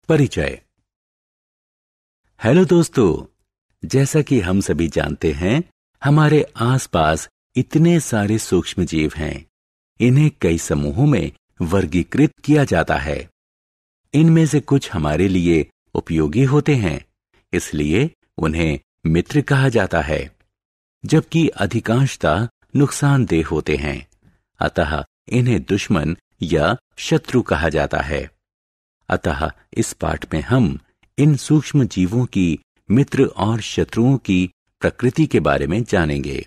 परिचय। हेलो दोस्तों, जैसा कि हम सभी जानते हैं, हमारे आसपास इतने सारे सूक्ष्म जीव हैं। इन्हें कई समूहों में वर्गीकृत किया जाता है। इनमें से कुछ हमारे लिए उपयोगी होते हैं, इसलिए उन्हें मित्र कहा जाता है, जबकि अधिकांशतः नुकसानदेह होते हैं, अतः इन्हें दुश्मन या शत्रु कहा जाता है। अतः इस पाठ में हम इन सूक्ष्म जीवों की मित्र और शत्रुओं की प्रकृति के बारे में जानेंगे।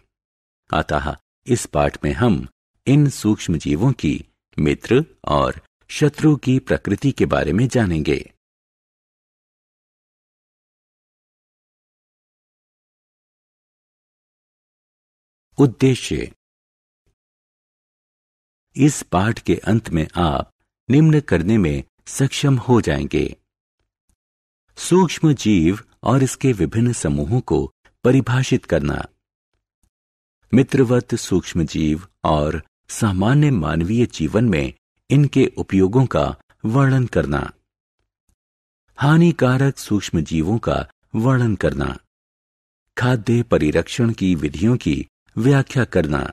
अतः इस पाठ में हम इन सूक्ष्म जीवों की मित्र और शत्रु की प्रकृति के बारे में जानेंगे। उद्देश्य। इस पाठ के अंत में आप निम्न करने में सक्षम हो जाएंगे: सूक्ष्म जीव और इसके विभिन्न समूहों को परिभाषित करना, मित्रवत सूक्ष्म जीव और सामान्य मानवीय जीवन में इनके उपयोगों का वर्णन करना, हानिकारक सूक्ष्म जीवों का वर्णन करना, खाद्य परिरक्षण की विधियों की व्याख्या करना,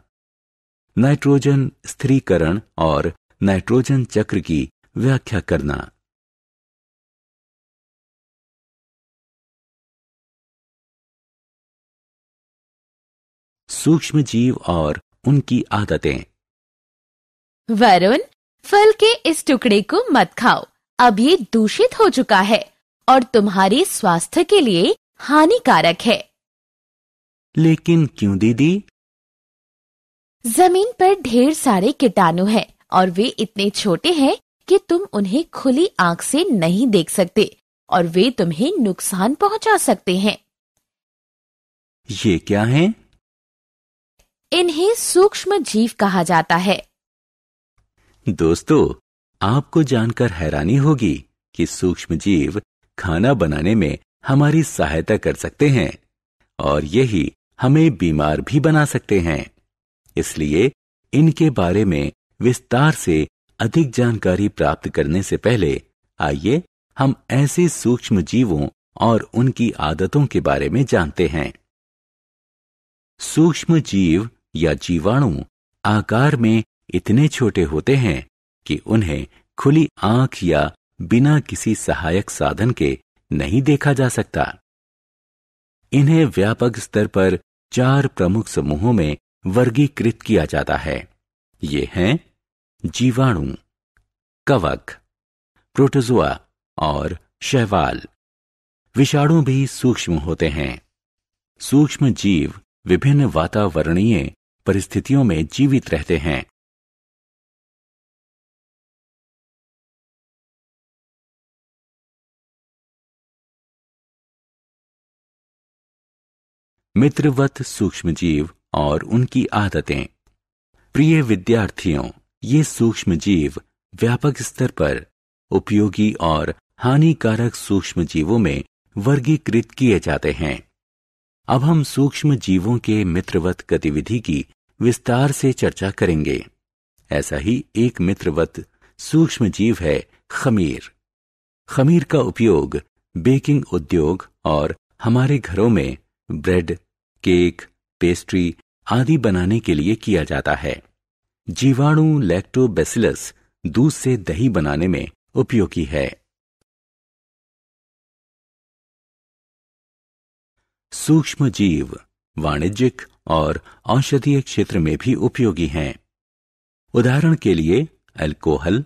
नाइट्रोजन स्थिरीकरण और नाइट्रोजन चक्र की व्याख्या करना। सूक्ष्म जीव और उनकी आदतें। वरुण, फल के इस टुकड़े को मत खाओ, अब ये दूषित हो चुका है और तुम्हारे स्वास्थ्य के लिए हानिकारक है। लेकिन क्यों दीदी? जमीन पर ढेर सारे कीटाणु हैं और वे इतने छोटे हैं कि तुम उन्हें खुली आंख से नहीं देख सकते और वे तुम्हें नुकसान पहुंचा सकते हैं। ये क्या है? इन्हें सूक्ष्म जीव कहा जाता है। दोस्तों, आपको जानकर हैरानी होगी कि सूक्ष्म जीव खाना बनाने में हमारी सहायता कर सकते हैं और यही हमें बीमार भी बना सकते हैं। इसलिए इनके बारे में विस्तार से अधिक जानकारी प्राप्त करने से पहले आइए हम ऐसे सूक्ष्म जीवों और उनकी आदतों के बारे में जानते हैं। सूक्ष्म जीव या जीवाणु आकार में इतने छोटे होते हैं कि उन्हें खुली आंख या बिना किसी सहायक साधन के नहीं देखा जा सकता। इन्हें व्यापक स्तर पर 4 प्रमुख समूहों में वर्गीकृत किया जाता है। ये हैं जीवाणु, कवक, प्रोटोजोआ और शैवाल। विषाणु भी सूक्ष्म होते हैं। सूक्ष्म जीव विभिन्न वातावरणीय परिस्थितियों में जीवित रहते हैं। मित्रवत सूक्ष्म जीव और उनकी आदतें। प्रिय विद्यार्थियों, ये सूक्ष्म जीव व्यापक स्तर पर उपयोगी और हानिकारक सूक्ष्म जीवों में वर्गीकृत किए जाते हैं। अब हम सूक्ष्म जीवों के मित्रवत गतिविधि की विस्तार से चर्चा करेंगे। ऐसा ही एक मित्रवत सूक्ष्म जीव है खमीर। खमीर का उपयोग बेकिंग उद्योग और हमारे घरों में ब्रेड, केक, पेस्ट्री आदि बनाने के लिए किया जाता है। जीवाणु लैक्टोबैसिलस दूध से दही बनाने में उपयोगी है। सूक्ष्म जीव वाणिज्यिक और औषधीय क्षेत्र में भी उपयोगी हैं। उदाहरण के लिए अल्कोहल,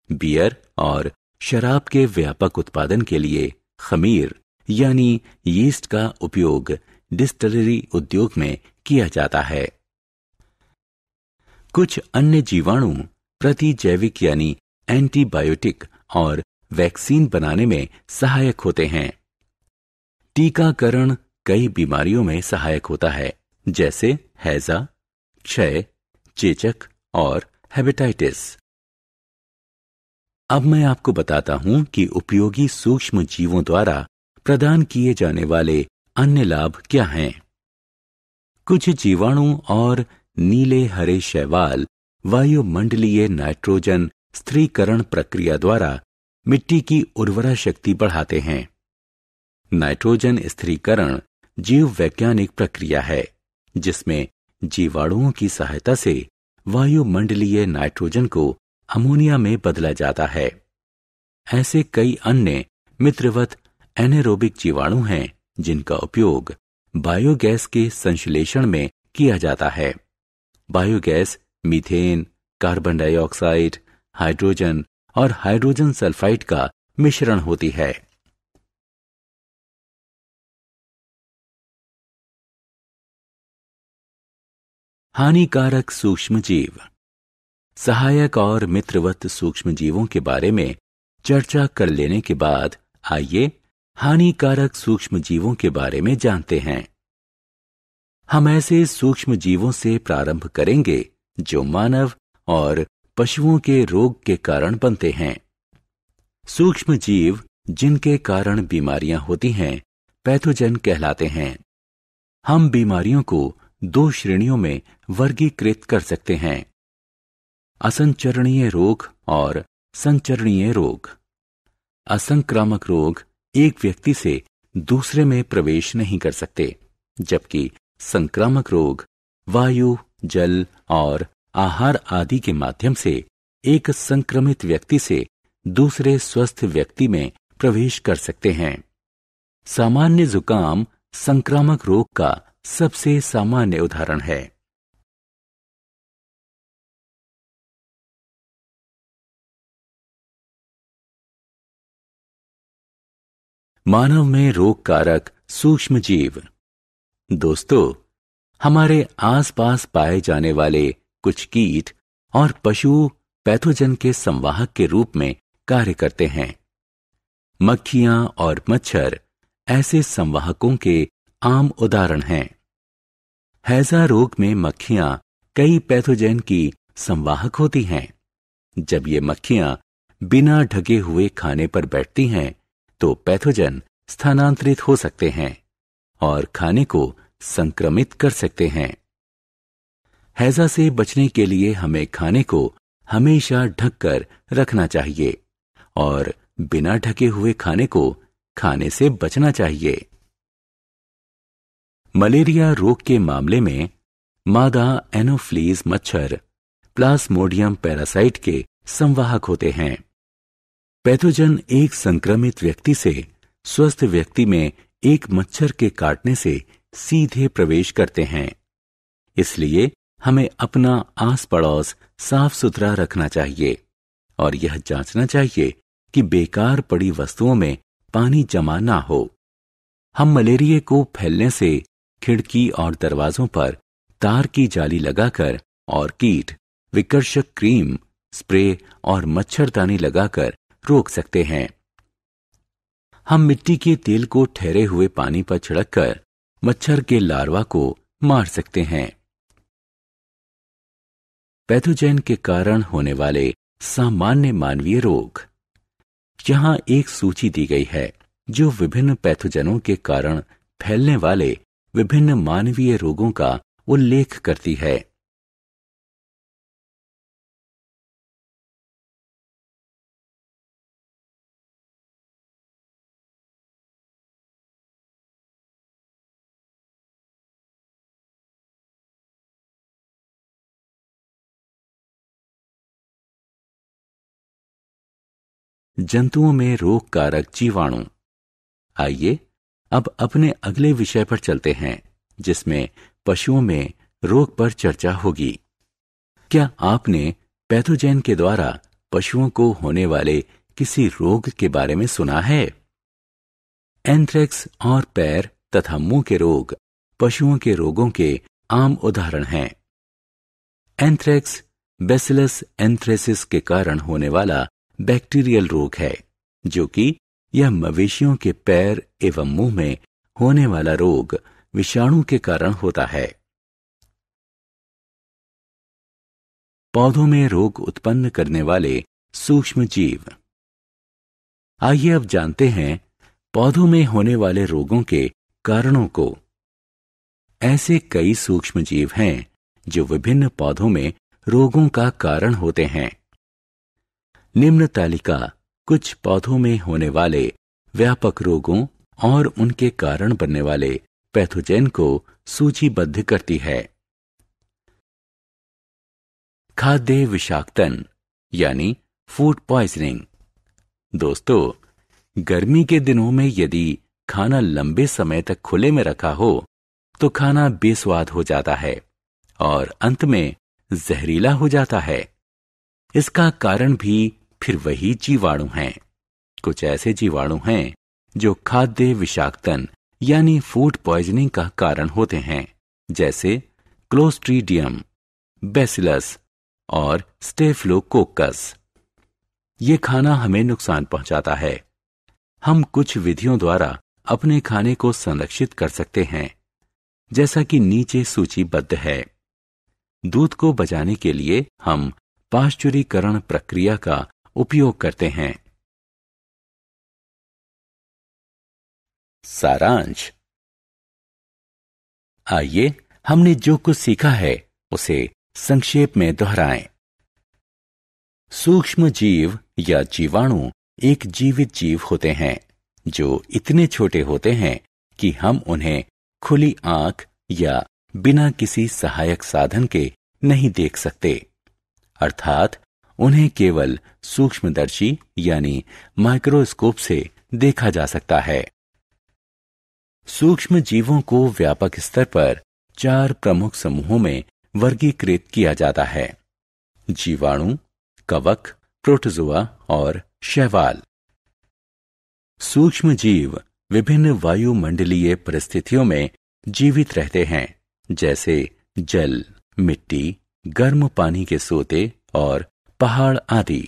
बियर और शराब के व्यापक उत्पादन के लिए खमीर यानी यीस्ट का उपयोग डिस्टिलरी उद्योग में किया जाता है। कुछ अन्य जीवाणु प्रतिजैविक यानी एंटीबायोटिक और वैक्सीन बनाने में सहायक होते हैं। टीकाकरण कई बीमारियों में सहायक होता है, जैसे हैजा, क्षय, चेचक और हेपेटाइटिस। अब मैं आपको बताता हूं कि उपयोगी सूक्ष्म जीवों द्वारा प्रदान किए जाने वाले अन्य लाभ क्या हैं। कुछ जीवाणु और नीले हरे शैवाल वायुमंडलीय नाइट्रोजन स्थिरीकरण प्रक्रिया द्वारा मिट्टी की उर्वरा शक्ति बढ़ाते हैं। नाइट्रोजन स्थिरीकरण जीव वैज्ञानिक प्रक्रिया है जिसमें जीवाणुओं की सहायता से वायुमंडलीय नाइट्रोजन को अमोनिया में बदला जाता है। ऐसे कई अन्य मित्रवत एनारोबिक जीवाणु हैं जिनका उपयोग बायोगैस के संश्लेषण में किया जाता है। Biogas methane, carbon dioxide, hydrogen और हाइड्रोजन सल्फाइड का मिश्रण होती है। हानिकारक सूक्ष्मजीव। सहायक और मित्रवत सूक्ष्मजीवों के बारे में चर्चा कर लेने के बाद आइए हानिकारक सूक्ष्मजीवों के बारे में जानते हैं। हम ऐसे सूक्ष्मजीवों से प्रारंभ करेंगे जो मानव और पशुओं के रोग के कारण बनते हैं। सूक्ष्मजीव जिनके कारण बीमारियां होती हैं पैथोजन कहलाते हैं। हम बीमारियों को 2 श्रेणियों में वर्गीकृत कर सकते हैं, असंचरणीय रोग और संचरणीय रोग। असंक्रामक रोग एक व्यक्ति से दूसरे में प्रवेश नहीं कर सकते, जबकि संक्रामक रोग वायु, जल और आहार आदि के माध्यम से एक संक्रमित व्यक्ति से दूसरे स्वस्थ व्यक्ति में प्रवेश कर सकते हैं। सामान्य जुकाम संक्रामक रोग का सबसे सामान्य उदाहरण है। मानव में रोगकारक सूक्ष्मजीव। दोस्तों, हमारे आसपास पाए जाने वाले कुछ कीट और पशु पैथोजन के संवाहक के रूप में कार्य करते हैं। मक्खियां और मच्छर ऐसे संवाहकों के आम उदाहरण हैं। हैजा रोग में मक्खियां कई पैथोजन की संवाहक होती हैं। जब ये मक्खियां बिना ढके हुए खाने पर बैठती हैं तो पैथोजन स्थानांतरित हो सकते हैं और खाने को संक्रमित कर सकते हैं। हैजा से बचने के लिए हमें खाने को हमेशा ढककर रखना चाहिए और बिना ढके हुए खाने को खाने से बचना चाहिए। मलेरिया रोग के मामले में मादा एनोफ्लीज मच्छर प्लाज्मोडियम पैरासाइट के संवाहक होते हैं। पैथोजन एक संक्रमित व्यक्ति से स्वस्थ व्यक्ति में एक मच्छर के काटने से सीधे प्रवेश करते हैं। इसलिए हमें अपना आस पड़ोस साफ सुथरा रखना चाहिए और यह जांचना चाहिए कि बेकार पड़ी वस्तुओं में पानी जमा ना हो। हम मलेरिया को फैलने से खिड़की और दरवाजों पर तार की जाली लगाकर और कीट विकर्षक क्रीम, स्प्रे और मच्छरदानी लगाकर रोक सकते हैं। हम मिट्टी के तेल को ठहरे हुए पानी पर छिड़ककर मच्छर के लार्वा को मार सकते हैं। पैथोजन के कारण होने वाले सामान्य मानवीय रोग। यहां एक सूची दी गई है जो विभिन्न पैथोजनों के कारण फैलने वाले विभिन्न मानवीय रोगों का उल्लेख करती है। जंतुओं में रोगकारक जीवाणु। आइए अब अपने अगले विषय पर चलते हैं जिसमें पशुओं में रोग पर चर्चा होगी। क्या आपने पैथोजन के द्वारा पशुओं को होने वाले किसी रोग के बारे में सुना है? एंथ्रेक्स और पैर तथा मुंह के रोग पशुओं के रोगों के आम उदाहरण हैं। एंथ्रेक्स बैसिलस एंथ्रेसिस के कारण होने वाला बैक्टीरियल रोग है, जो कि यह मवेशियों के पैर एवं मुंह में होने वाला रोग विषाणु के कारण होता है। पौधों में रोग उत्पन्न करने वाले सूक्ष्म जीव। आइए अब जानते हैं पौधों में होने वाले रोगों के कारणों को। ऐसे कई सूक्ष्म जीव हैं जो विभिन्न पौधों में रोगों का कारण होते हैं। निम्न तालिका कुछ पौधों में होने वाले व्यापक रोगों और उनके कारण बनने वाले पैथोजेन को सूचीबद्ध करती है। खाद्य विषाक्तन यानी फूड पॉइजनिंग। दोस्तों, गर्मी के दिनों में यदि खाना लंबे समय तक खुले में रखा हो तो खाना बेस्वाद हो जाता है और अंत में जहरीला हो जाता है। इसका कारण भी फिर वही जीवाणु हैं। कुछ ऐसे जीवाणु हैं जो खाद्य विषाक्तन यानी फूड पॉइजनिंग का कारण होते हैं, जैसे क्लोस्ट्रीडियम, बैसिलस और स्टेफिलोकोकस। ये खाना हमें नुकसान पहुंचाता है। हम कुछ विधियों द्वारा अपने खाने को संरक्षित कर सकते हैं, जैसा कि नीचे सूचीबद्ध है। दूध को बचाने के लिए हम पाश्चुरीकरण प्रक्रिया का उपयोग करते हैं। सारांश। आइए हमने जो कुछ सीखा है उसे संक्षेप में दोहराएं। सूक्ष्म जीव या जीवाणु एक जीवित जीव होते हैं जो इतने छोटे होते हैं कि हम उन्हें खुली आंख या बिना किसी सहायक साधन के नहीं देख सकते, अर्थात उन्हें केवल सूक्ष्मदर्शी यानी माइक्रोस्कोप से देखा जा सकता है। सूक्ष्म जीवों को व्यापक स्तर पर 4 प्रमुख समूहों में वर्गीकृत किया जाता है: जीवाणु, कवक, प्रोटोजोआ और शैवाल। सूक्ष्म जीव विभिन्न वायुमंडलीय परिस्थितियों में जीवित रहते हैं, जैसे जल, मिट्टी, गर्म पानी के सोते और पहाड़ आदि।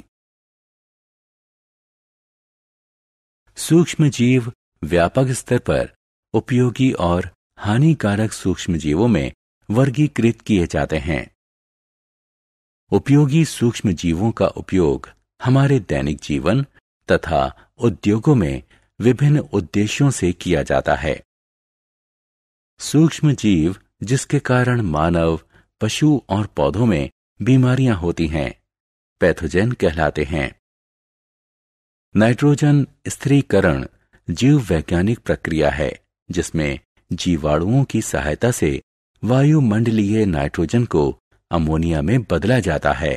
सूक्ष्म जीव व्यापक स्तर पर उपयोगी और हानिकारक सूक्ष्म जीवों में वर्गीकृत किए जाते हैं। उपयोगी सूक्ष्म जीवों का उपयोग हमारे दैनिक जीवन तथा उद्योगों में विभिन्न उद्देश्यों से किया जाता है। सूक्ष्म जीव जिसके कारण मानव, पशु और पौधों में बीमारियां होती हैं, पैथोजेन कहलाते हैं। नाइट्रोजन स्थिरीकरण जीव वैज्ञानिक प्रक्रिया है जिसमें जीवाणुओं की सहायता से वायुमंडलीय नाइट्रोजन को अमोनिया में बदला जाता है।